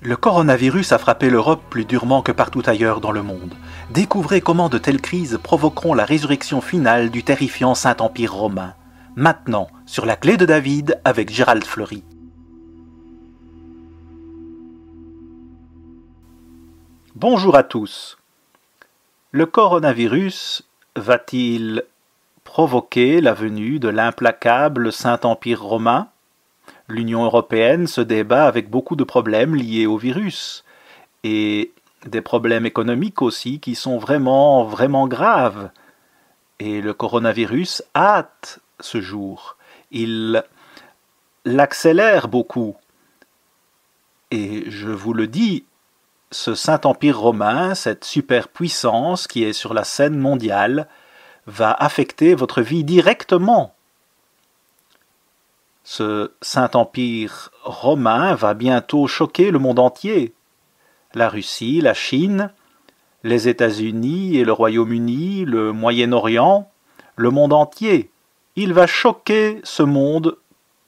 Le coronavirus a frappé l'Europe plus durement que partout ailleurs dans le monde. Découvrez comment de telles crises provoqueront la résurrection finale du terrifiant Saint-Empire romain. Maintenant, sur la clé de David avec Gérald Fleury. Bonjour à tous. Le coronavirus va-t-il provoquer la venue de l'implacable Saint-Empire romain ? L'Union européenne se débat avec beaucoup de problèmes liés au virus et des problèmes économiques aussi qui sont vraiment graves. Et le coronavirus hâte ce jour. Il l'accélère beaucoup. Et je vous le dis, ce Saint-Empire romain, cette superpuissance qui est sur la scène mondiale, va affecter votre vie directement. Ce Saint-Empire romain va bientôt choquer le monde entier. La Russie, la Chine, les États-Unis et le Royaume-Uni, le Moyen-Orient, le monde entier. Il va choquer ce monde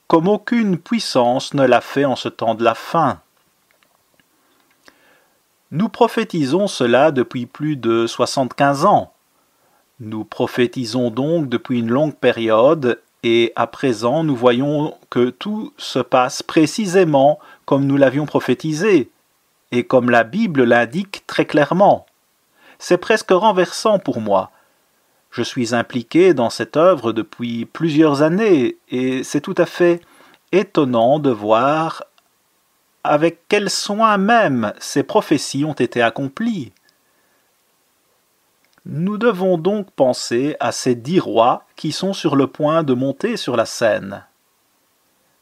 comme aucune puissance ne l'a fait en ce temps de la fin. Nous prophétisons cela depuis plus de 75 ans. Nous prophétisons donc depuis une longue période et à présent nous voyons que tout se passe précisément comme nous l'avions prophétisé et comme la Bible l'indique très clairement. C'est presque renversant pour moi. Je suis impliqué dans cette œuvre depuis plusieurs années et c'est tout à fait étonnant de voir avec quel soin même ces prophéties ont été accomplies. Nous devons donc penser à ces 10 rois qui sont sur le point de monter sur la scène.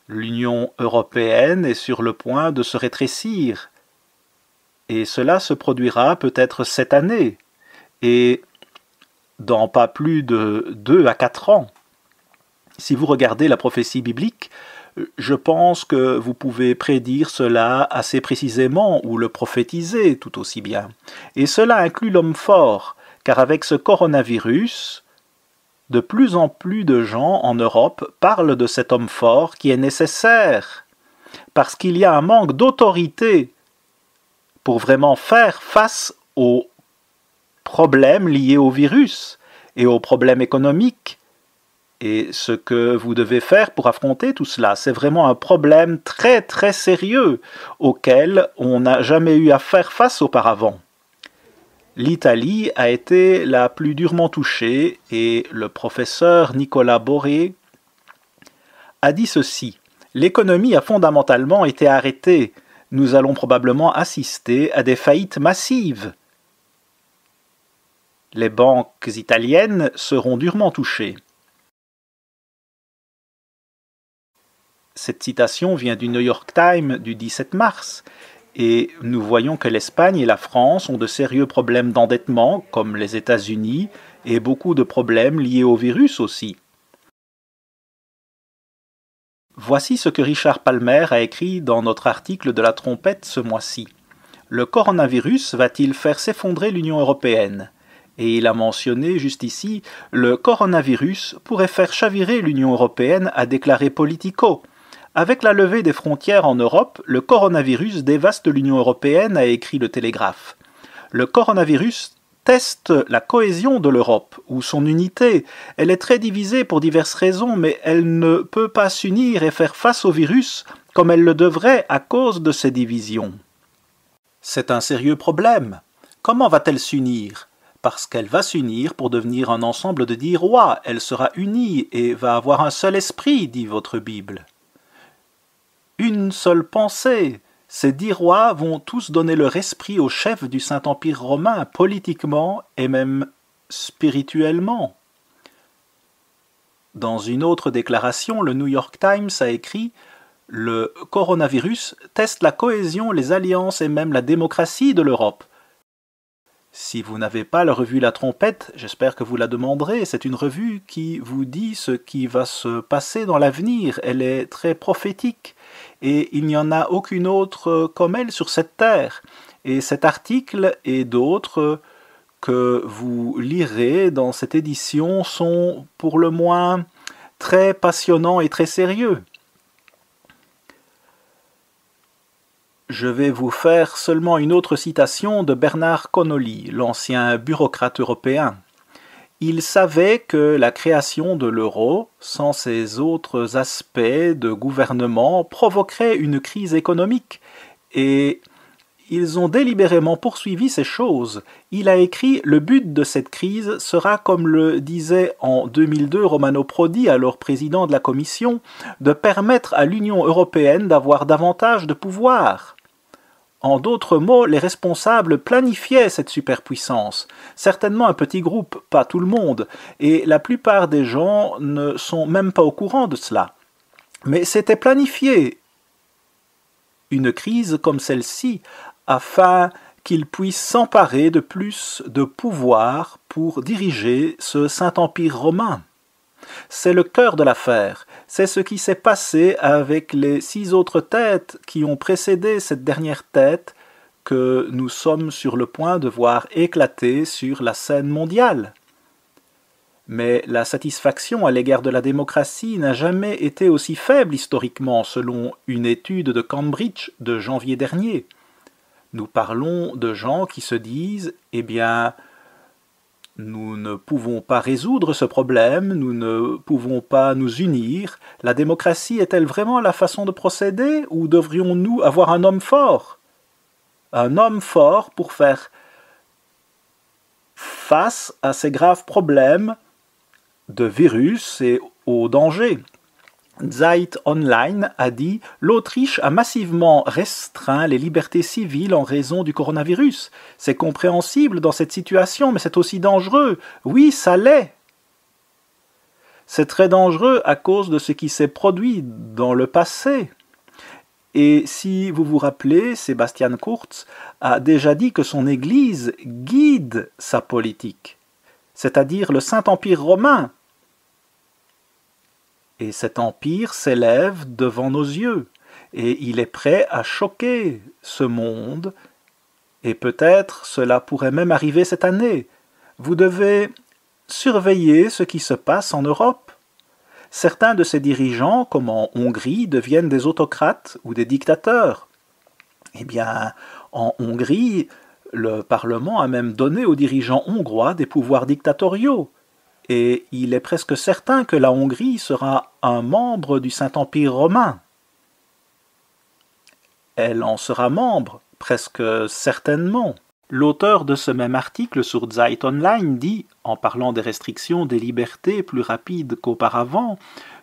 L'Union européenne est sur le point de se rétrécir, et cela se produira peut-être cette année, et dans pas plus de 2 à 4 ans. Si vous regardez la prophétie biblique, je pense que vous pouvez prédire cela assez précisément ou le prophétiser tout aussi bien. Et cela inclut l'homme fort, car avec ce coronavirus, de plus en plus de gens en Europe parlent de cet homme fort qui est nécessaire, parce qu'il y a un manque d'autorité pour vraiment faire face aux problèmes liés au virus et aux problèmes économiques. Et ce que vous devez faire pour affronter tout cela, c'est vraiment un problème très sérieux auquel on n'a jamais eu à faire face auparavant. L'Italie a été la plus durement touchée et le professeur Nicola Boré a dit ceci. L'économie a fondamentalement été arrêtée. Nous allons probablement assister à des faillites massives. Les banques italiennes seront durement touchées. Cette citation vient du New York Times du 17 mars. Et nous voyons que l'Espagne et la France ont de sérieux problèmes d'endettement, comme les États-Unis, et beaucoup de problèmes liés au virus aussi. Voici ce que Richard Palmer a écrit dans notre article de la trompette ce mois-ci. Le coronavirus va-t-il faire s'effondrer l'Union européenne ? Et il a mentionné juste ici, le coronavirus pourrait faire chavirer l'Union européenne, a déclaré Politico. Avec la levée des frontières en Europe, le coronavirus dévaste l'Union européenne, a écrit le Télégraphe. Le coronavirus teste la cohésion de l'Europe, ou son unité. Elle est très divisée pour diverses raisons, mais elle ne peut pas s'unir et faire face au virus comme elle le devrait à cause de ces divisions. C'est un sérieux problème. Comment va-t-elle s'unir ? Parce qu'elle va s'unir pour devenir un ensemble de 10 rois. Elle sera unie et va avoir un seul esprit, dit votre Bible. Une seule pensée. Ces 10 rois vont tous donner leur esprit au chef du Saint-Empire romain, politiquement et même spirituellement. Dans une autre déclaration, le New York Times a écrit « Le coronavirus teste la cohésion, les alliances et même la démocratie de l'Europe. » Si vous n'avez pas la revue La Trompette, j'espère que vous la demanderez. C'est une revue qui vous dit ce qui va se passer dans l'avenir. Elle est très prophétique. Et il n'y en a aucune autre comme elle sur cette terre. Et cet article et d'autres que vous lirez dans cette édition sont pour le moins très passionnants et très sérieux. Je vais vous faire seulement une autre citation de Bernard Connolly, l'ancien bureaucrate européen. Il savait que la création de l'euro, sans ses autres aspects de gouvernement, provoquerait une crise économique, et ils ont délibérément poursuivi ces choses. Il a écrit « Le but de cette crise sera, comme le disait en 2002 Romano Prodi, alors président de la Commission, de permettre à l'Union européenne d'avoir davantage de pouvoir. » En d'autres mots, les responsables planifiaient cette superpuissance. Certainement un petit groupe, pas tout le monde, et la plupart des gens ne sont même pas au courant de cela. Mais c'était planifié une crise comme celle-ci, afin qu'ils puissent s'emparer de plus de pouvoir pour diriger ce Saint-Empire romain. C'est le cœur de l'affaire, c'est ce qui s'est passé avec les 6 autres têtes qui ont précédé cette dernière tête que nous sommes sur le point de voir éclater sur la scène mondiale. Mais la satisfaction à l'égard de la démocratie n'a jamais été aussi faible historiquement selon une étude de Cambridge de janvier dernier. Nous parlons de gens qui se disent « Eh bien, nous ne pouvons pas résoudre ce problème, nous ne pouvons pas nous unir. La démocratie est-elle vraiment la façon de procéder ou devrions-nous avoir un homme fort? Un homme fort pour faire face à ces graves problèmes de virus et aux dangers. » Zeit Online a dit « L'Autriche a massivement restreint les libertés civiles en raison du coronavirus. C'est compréhensible dans cette situation, mais c'est aussi dangereux. Oui, ça l'est. C'est très dangereux à cause de ce qui s'est produit dans le passé. » Et si vous vous rappelez, Sebastian Kurz a déjà dit que son Église guide sa politique, c'est-à-dire le Saint-Empire romain. Et cet empire s'élève devant nos yeux, et il est prêt à choquer ce monde, et peut-être cela pourrait même arriver cette année. Vous devez surveiller ce qui se passe en Europe. Certains de ces dirigeants, comme en Hongrie, deviennent des autocrates ou des dictateurs. Eh bien, en Hongrie, le Parlement a même donné aux dirigeants hongrois des pouvoirs dictatoriaux. Et il est presque certain que la Hongrie sera un membre du Saint-Empire romain. Elle en sera membre, presque certainement. L'auteur de ce même article sur Zeit Online dit, en parlant des restrictions des libertés plus rapides qu'auparavant,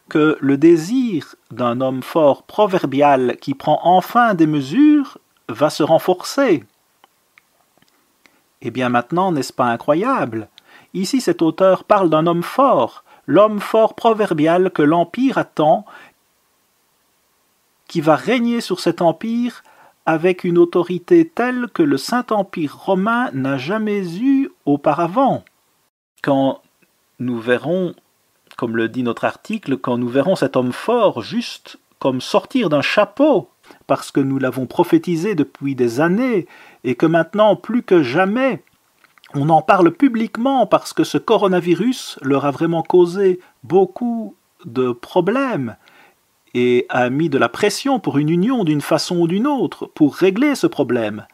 que le désir d'un homme fort proverbial qui prend enfin des mesures va se renforcer. Eh bien maintenant, n'est-ce pas incroyable ? Ici, cet auteur parle d'un homme fort, l'homme fort proverbial que l'Empire attend, qui va régner sur cet empire avec une autorité telle que le Saint-Empire romain n'a jamais eue auparavant. Quand nous verrons, comme le dit notre article, quand nous verrons cet homme fort juste comme sortir d'un chapeau, parce que nous l'avons prophétisé depuis des années, et que maintenant, plus que jamais, on en parle publiquement parce que ce coronavirus leur a vraiment causé beaucoup de problèmes et a mis de la pression pour une union d'une façon ou d'une autre pour régler ce problème.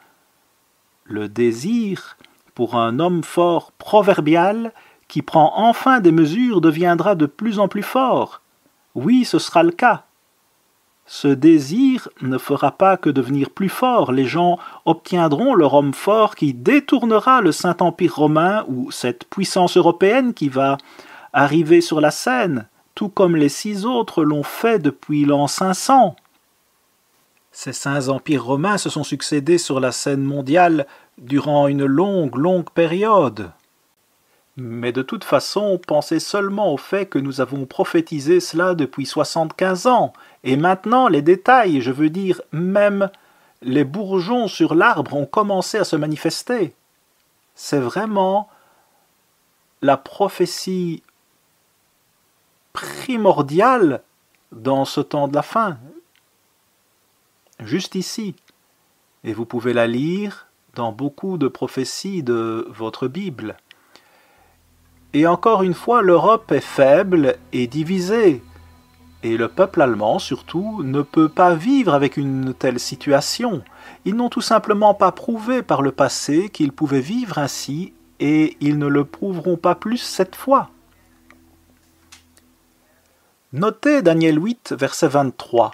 Le désir pour un homme fort proverbial qui prend enfin des mesures deviendra de plus en plus fort. Oui, ce sera le cas. Ce désir ne fera pas que devenir plus fort. Les gens obtiendront leur homme fort qui détournera le Saint-Empire romain ou cette puissance européenne qui va arriver sur la scène, tout comme les 6 autres l'ont fait depuis l'an 500. Ces 5 empires romains se sont succédés sur la scène mondiale durant une longue période. Mais de toute façon, pensez seulement au fait que nous avons prophétisé cela depuis 75 ans, et maintenant les détails, je veux dire même les bourgeons sur l'arbre ont commencé à se manifester. C'est vraiment la prophétie primordiale dans ce temps de la fin, juste ici. Et vous pouvez la lire dans beaucoup de prophéties de votre Bible. Et encore une fois, l'Europe est faible et divisée. Et le peuple allemand, surtout, ne peut pas vivre avec une telle situation. Ils n'ont tout simplement pas prouvé par le passé qu'ils pouvaient vivre ainsi, et ils ne le prouveront pas plus cette fois. Notez Daniel 8, verset 23.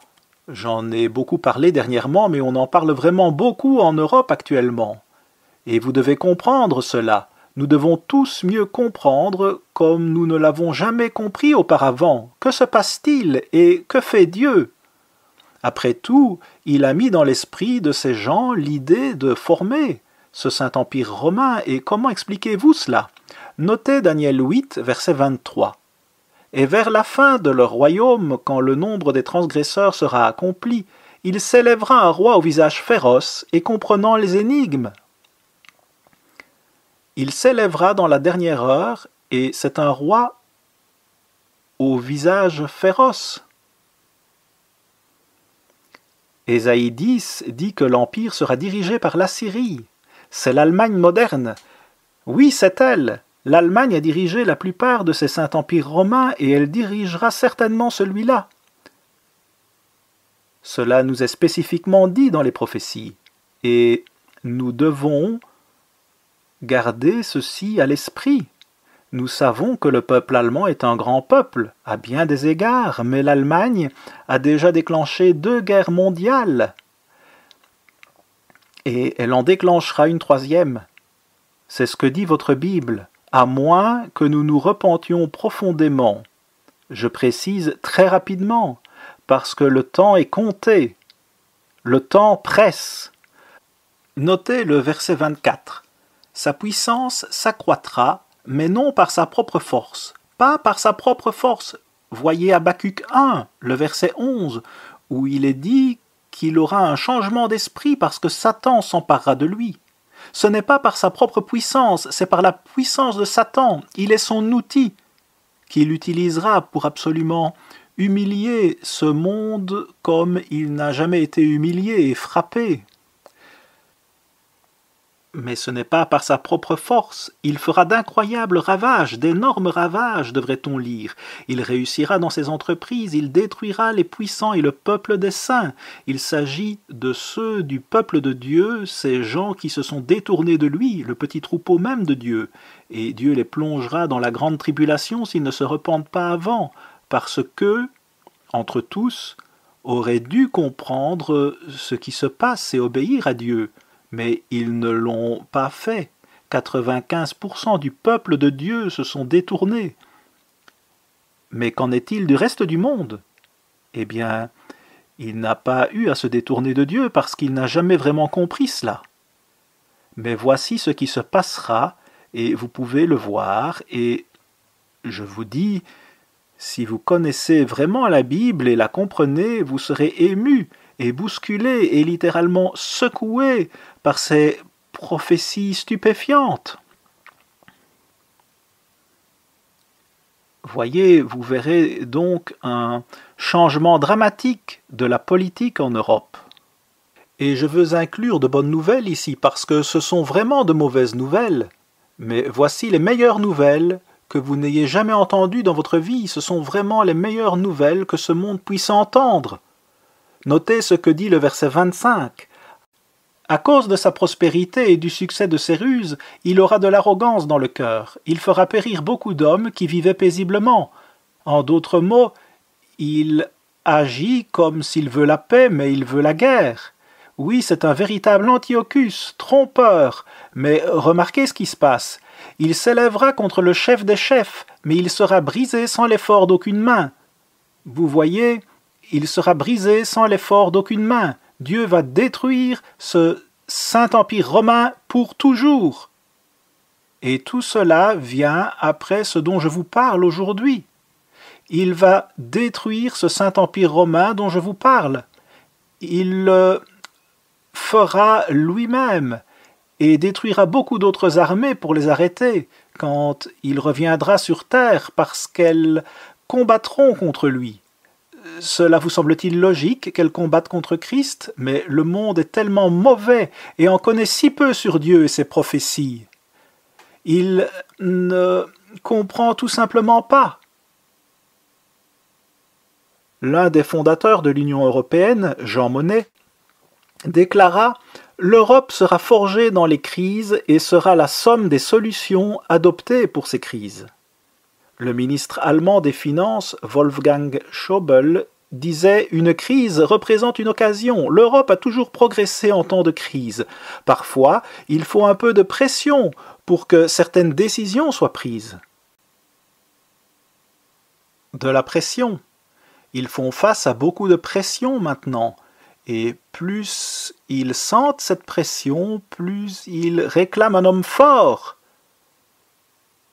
J'en ai beaucoup parlé dernièrement, mais on en parle vraiment beaucoup en Europe actuellement. Et vous devez comprendre cela. Nous devons tous mieux comprendre comme nous ne l'avons jamais compris auparavant. Que se passe-t-il et que fait Dieu? Après tout, il a mis dans l'esprit de ces gens l'idée de former ce Saint-Empire romain, et comment expliquez-vous cela? Notez Daniel 8, verset 23. Et vers la fin de leur royaume, quand le nombre des transgresseurs sera accompli, il s'élèvera un roi au visage féroce et comprenant les énigmes. Il s'élèvera dans la dernière heure, et c'est un roi au visage féroce. Ésaïe 10 dit que l'Empire sera dirigé par l'Assyrie. C'est l'Allemagne moderne. Oui, c'est elle. L'Allemagne a dirigé la plupart de ces Saint-Empires romains et elle dirigera certainement celui-là. Cela nous est spécifiquement dit dans les prophéties. Et nous devons garder ceci à l'esprit. Nous savons que le peuple allemand est un grand peuple, à bien des égards, mais l'Allemagne a déjà déclenché 2 guerres mondiales. Et elle en déclenchera une 3e. C'est ce que dit votre Bible, à moins que nous nous repentions profondément. Je précise très rapidement, parce que le temps est compté. Le temps presse. Notez le verset 24. Sa puissance s'accroîtra, mais non par sa propre force. Pas par sa propre force. Voyez Habacuc 1, le verset 11, où il est dit qu'il aura un changement d'esprit parce que Satan s'emparera de lui. Ce n'est pas par sa propre puissance, c'est par la puissance de Satan. Il est son outil qu'il utilisera pour absolument humilier ce monde comme il n'a jamais été humilié et frappé. Mais ce n'est pas par sa propre force. Il fera d'incroyables ravages, d'énormes ravages, devrait-on lire. Il réussira dans ses entreprises, il détruira les puissants et le peuple des saints. Il s'agit de ceux du peuple de Dieu, ces gens qui se sont détournés de lui, le petit troupeau même de Dieu. Et Dieu les plongera dans la grande tribulation s'ils ne se repentent pas avant, parce que, entre tous, auraient dû comprendre ce qui se passe et obéir à Dieu. Mais ils ne l'ont pas fait. 95% du peuple de Dieu se sont détournés. Mais qu'en est-il du reste du monde? Eh bien, il n'a pas eu à se détourner de Dieu parce qu'il n'a jamais vraiment compris cela. Mais voici ce qui se passera, et vous pouvez le voir, et je vous dis, si vous connaissez vraiment la Bible et la comprenez, vous serez ému et bousculé et littéralement secoué par ces prophéties stupéfiantes. Voyez, vous verrez donc un changement dramatique de la politique en Europe. Et je veux inclure de bonnes nouvelles ici parce que ce sont vraiment de mauvaises nouvelles. Mais voici les meilleures nouvelles que vous n'ayez jamais entendues dans votre vie. Ce sont vraiment les meilleures nouvelles que ce monde puisse entendre. Notez ce que dit le verset 25. À cause de sa prospérité et du succès de ses ruses, il aura de l'arrogance dans le cœur. Il fera périr beaucoup d'hommes qui vivaient paisiblement. En d'autres mots, il agit comme s'il veut la paix, mais il veut la guerre. Oui, c'est un véritable Antiochus, trompeur. Mais remarquez ce qui se passe. Il s'élèvera contre le chef des chefs, mais il sera brisé sans l'effort d'aucune main. Vous voyez, il sera brisé sans l'effort d'aucune main. Dieu va détruire ce Saint-Empire romain pour toujours. Et tout cela vient après ce dont je vous parle aujourd'hui. Il va détruire ce Saint-Empire romain dont je vous parle. Il le fera lui-même et détruira beaucoup d'autres armées pour les arrêter quand il reviendra sur terre parce qu'elles combattront contre lui. Cela vous semble-t-il logique qu'elles combattent contre Christ? Mais le monde est tellement mauvais et en connaît si peu sur Dieu et ses prophéties. Il ne comprend tout simplement pas. l'un des fondateurs de l'Union européenne, Jean Monnet, déclara « L'Europe sera forgée dans les crises et sera la somme des solutions adoptées pour ces crises. » Le ministre allemand des Finances, Wolfgang Schäuble, disait « Une crise représente une occasion. L'Europe a toujours progressé en temps de crise. Parfois, il faut un peu de pression pour que certaines décisions soient prises. » De la pression. Ils font face à beaucoup de pression maintenant. Et plus ils sentent cette pression, plus ils réclament un homme fort.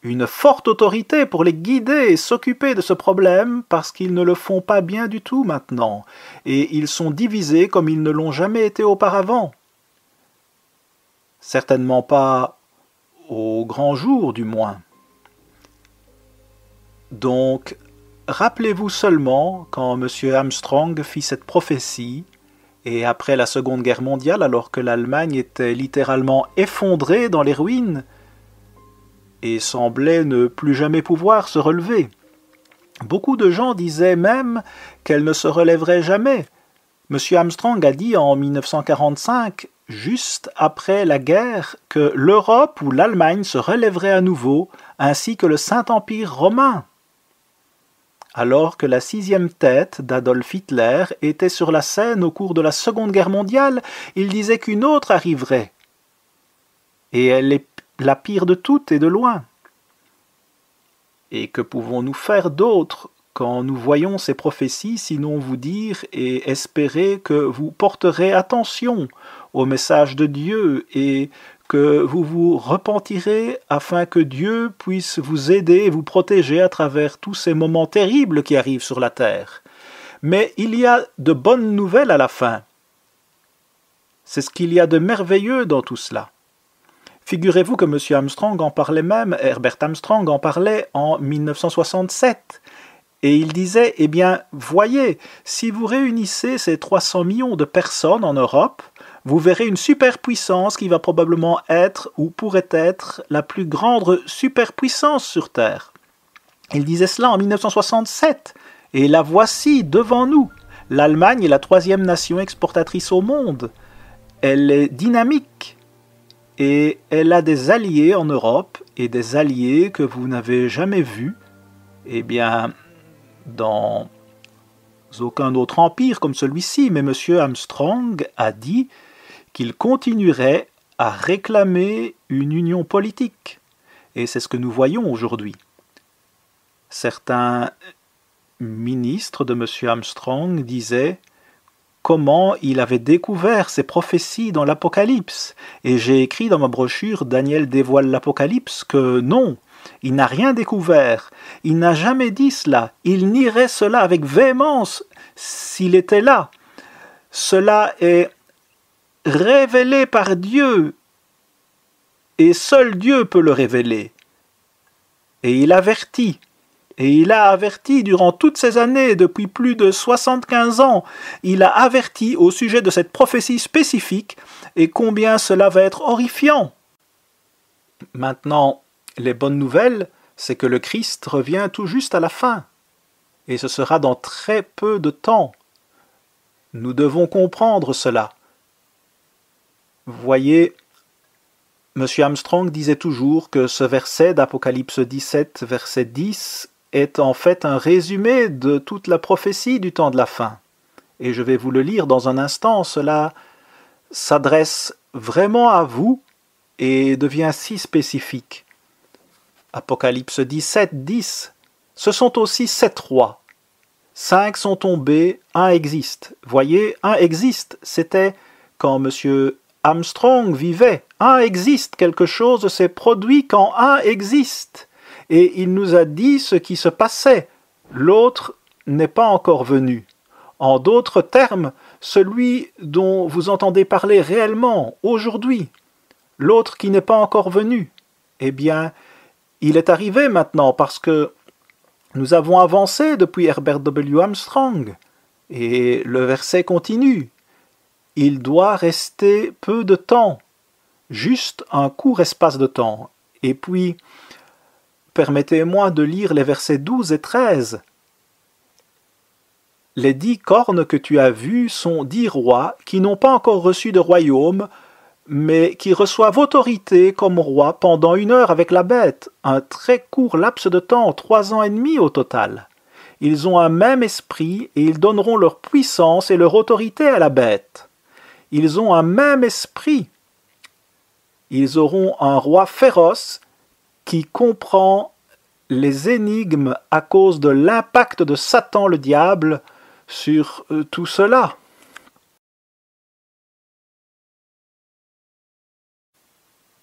Une forte autorité pour les guider et s'occuper de ce problème parce qu'ils ne le font pas bien du tout maintenant, et ils sont divisés comme ils ne l'ont jamais été auparavant. Certainement pas au grand jour du moins. Donc, rappelez-vous seulement quand M. Armstrong fit cette prophétie, et après la Seconde Guerre mondiale, alors que l'Allemagne était littéralement effondrée dans les ruines, et semblait ne plus jamais pouvoir se relever. Beaucoup de gens disaient même qu'elle ne se relèverait jamais. M. Armstrong a dit en 1945, juste après la guerre, que l'Europe ou l'Allemagne se relèverait à nouveau, ainsi que le Saint-Empire romain. Alors que la 6e tête d'Adolf Hitler était sur la scène au cours de la Seconde Guerre mondiale, il disait qu'une autre arriverait. Et elle est la pire de toutes et de loin. Et que pouvons-nous faire d'autre quand nous voyons ces prophéties, sinon vous dire et espérer que vous porterez attention au message de Dieu et que vous vous repentirez afin que Dieu puisse vous aider et vous protéger à travers tous ces moments terribles qui arrivent sur la terre. Mais il y a de bonnes nouvelles à la fin. C'est ce qu'il y a de merveilleux dans tout cela. Figurez-vous que M. Armstrong en parlait même, Herbert Armstrong en parlait en 1967. Et il disait, eh bien, voyez, si vous réunissez ces 300 millions de personnes en Europe, vous verrez une superpuissance qui va probablement être, ou pourrait être, la plus grande superpuissance sur Terre. Il disait cela en 1967, et la voici devant nous. L'Allemagne est la 3e nation exportatrice au monde. Elle est dynamique. Et elle a des alliés en Europe, et des alliés que vous n'avez jamais vus, eh bien, dans aucun autre empire comme celui-ci. Mais M. Armstrong a dit qu'il continuerait à réclamer une union politique. Et c'est ce que nous voyons aujourd'hui. Certains ministres de M. Armstrong disaient comment il avait découvert ces prophéties dans l'Apocalypse. Et j'ai écrit dans ma brochure « Daniel dévoile l'Apocalypse » que non, il n'a rien découvert. Il n'a jamais dit cela. Il nierait cela avec véhémence s'il était là. Cela est révélé par Dieu. Et seul Dieu peut le révéler. Et il avertit. Et il a averti durant toutes ces années, depuis plus de 75 ans, il a averti au sujet de cette prophétie spécifique et combien cela va être horrifiant. Maintenant, les bonnes nouvelles, c'est que le Christ revient tout juste à la fin. Et ce sera dans très peu de temps. Nous devons comprendre cela. Vous voyez, M. Armstrong disait toujours que ce verset d'Apocalypse 17, verset 10, est en fait un résumé de toute la prophétie du temps de la fin. Et je vais vous le lire dans un instant. Cela s'adresse vraiment à vous et devient si spécifique. Apocalypse 17, 10. Ce sont aussi 7 rois. 5 sont tombés, 1 existe. Voyez, 1 existe. C'était quand M. Armstrong vivait. 1 existe. Quelque chose s'est produit quand 1 existe. Et il nous a dit ce qui se passait. L'autre n'est pas encore venu. En d'autres termes, celui dont vous entendez parler réellement aujourd'hui, l'autre qui n'est pas encore venu, eh bien, il est arrivé maintenant parce que nous avons avancé depuis Herbert W. Armstrong. Et le verset continue. Il doit rester peu de temps, juste un court espace de temps. Et puis, permettez-moi de lire les versets 12 et 13. Les 10 cornes que tu as vues sont 10 rois qui n'ont pas encore reçu de royaume, mais qui reçoivent autorité comme roi pendant 1 heure avec la bête, un très court laps de temps, 3 ans et demi au total. Ils ont un même esprit et ils donneront leur puissance et leur autorité à la bête. Ils ont un même esprit. Ils auront un roi féroce qui comprend les énigmes à cause de l'impact de Satan le diable sur tout cela.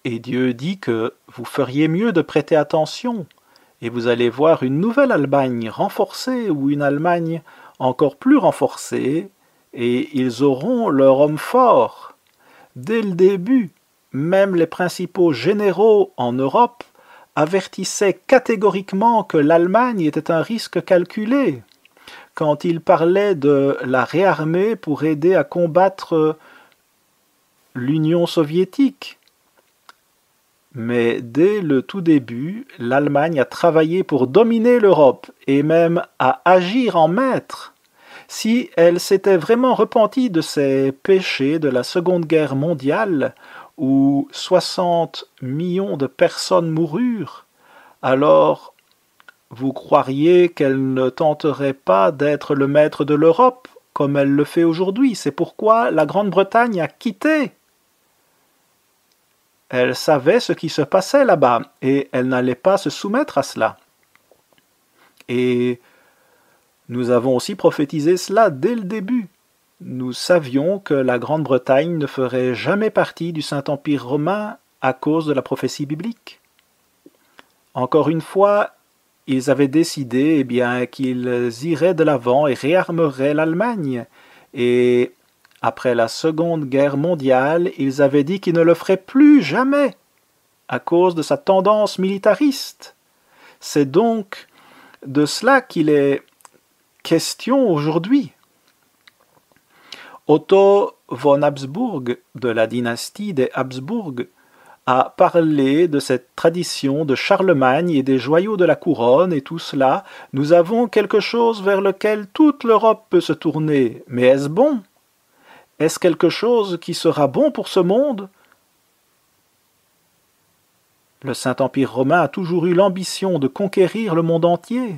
Et Dieu dit que vous feriez mieux de prêter attention, et vous allez voir une nouvelle Allemagne renforcée ou une Allemagne encore plus renforcée, et ils auront leur homme fort. Dès le début, même les principaux généraux en Europe avertissaient catégoriquement que l'Allemagne était un risque calculé, quand ils parlaient de la réarmer pour aider à combattre l'Union soviétique. Mais dès le tout début, l'Allemagne a travaillé pour dominer l'Europe et même à agir en maître. Si elle s'était vraiment repentie de ses péchés de la Seconde Guerre mondiale, où 60 millions de personnes moururent, alors vous croiriez qu'elle ne tenterait pas d'être le maître de l'Europe comme elle le fait aujourd'hui. C'est pourquoi la Grande-Bretagne a quitté. Elle savait ce qui se passait là-bas et elle n'allait pas se soumettre à cela. Et nous avons aussi prophétisé cela dès le début. Nous savions que la Grande-Bretagne ne ferait jamais partie du Saint-Empire romain à cause de la prophétie biblique. Encore une fois, ils avaient décidé qu'ils iraient de l'avant et réarmeraient l'Allemagne. Et après la Seconde Guerre mondiale, ils avaient dit qu'ils ne le feraient plus jamais à cause de sa tendance militariste. C'est donc de cela qu'il est question aujourd'hui. Otto von Habsburg, de la dynastie des Habsbourg, a parlé de cette tradition de Charlemagne et des joyaux de la couronne et tout cela. Nous avons quelque chose vers lequel toute l'Europe peut se tourner. Mais est-ce bon ? Est-ce quelque chose qui sera bon pour ce monde ? Le Saint-Empire romain a toujours eu l'ambition de conquérir le monde entier.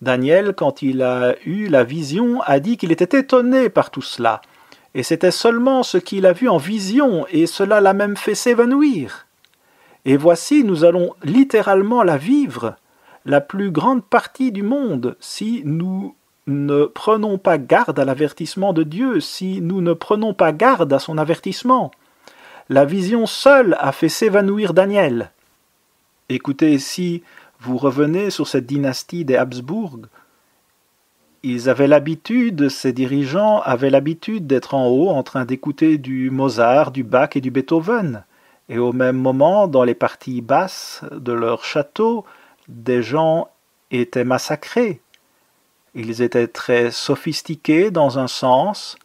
Daniel, quand il a eu la vision, a dit qu'il était étonné par tout cela. Et c'était seulement ce qu'il a vu en vision, et cela l'a même fait s'évanouir. Et voici, nous allons littéralement la vivre, la plus grande partie du monde, si nous ne prenons pas garde à l'avertissement de Dieu, si nous ne prenons pas garde à son avertissement. La vision seule a fait s'évanouir Daniel. Écoutez, si vous revenez sur cette dynastie des Habsbourg, ils avaient l'habitude, ces dirigeants avaient l'habitude d'être en haut en train d'écouter du Mozart, du Bach et du Beethoven. Et au même moment, dans les parties basses de leur château, des gens étaient massacrés. Ils étaient très sophistiqués dans un sens,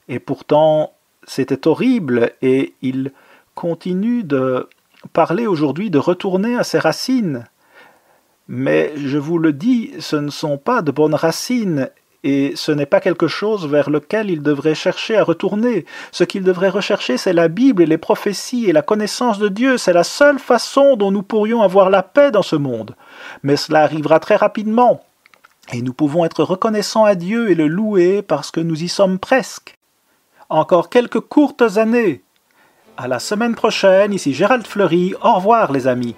et pourtant c'était horrible, et ils continuent de parler aujourd'hui de retourner à ses racines. Mais je vous le dis, ce ne sont pas de bonnes racines, et ce n'est pas quelque chose vers lequel ils devraient chercher à retourner. Ce qu'ils devraient rechercher, c'est la Bible et les prophéties et la connaissance de Dieu. C'est la seule façon dont nous pourrions avoir la paix dans ce monde. Mais cela arrivera très rapidement. Et nous pouvons être reconnaissants à Dieu et le louer parce que nous y sommes presque. Encore quelques courtes années. À la semaine prochaine, ici Gérald Fleury. Au revoir les amis.